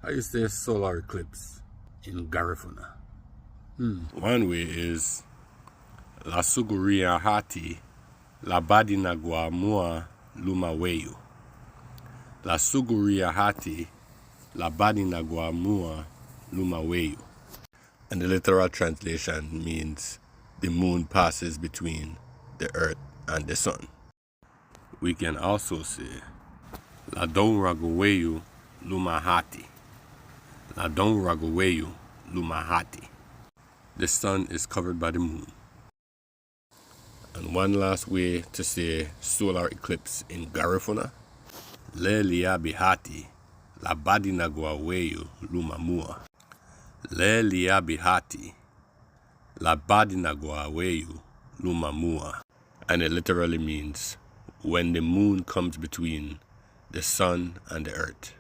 How you say solar eclipse in Garifuna? One way is La Suguria Hati La Badina Guamua Lumaweyu. La Suguria Hati La Badina Guamua Lumaweyu. And the literal translation means the moon passes between the earth and the sun. We can also say La Don Raguweyu Lumahati. La Don Raguweyu Lumahati. The sun is covered by the moon. And one last way to say solar eclipse in Garifuna, Le Liabihati La Badina Guaweyu Lumamua. Le Liabihati La Badina Guaweyu Lumamua. And it literally means when the moon comes between the sun and the earth.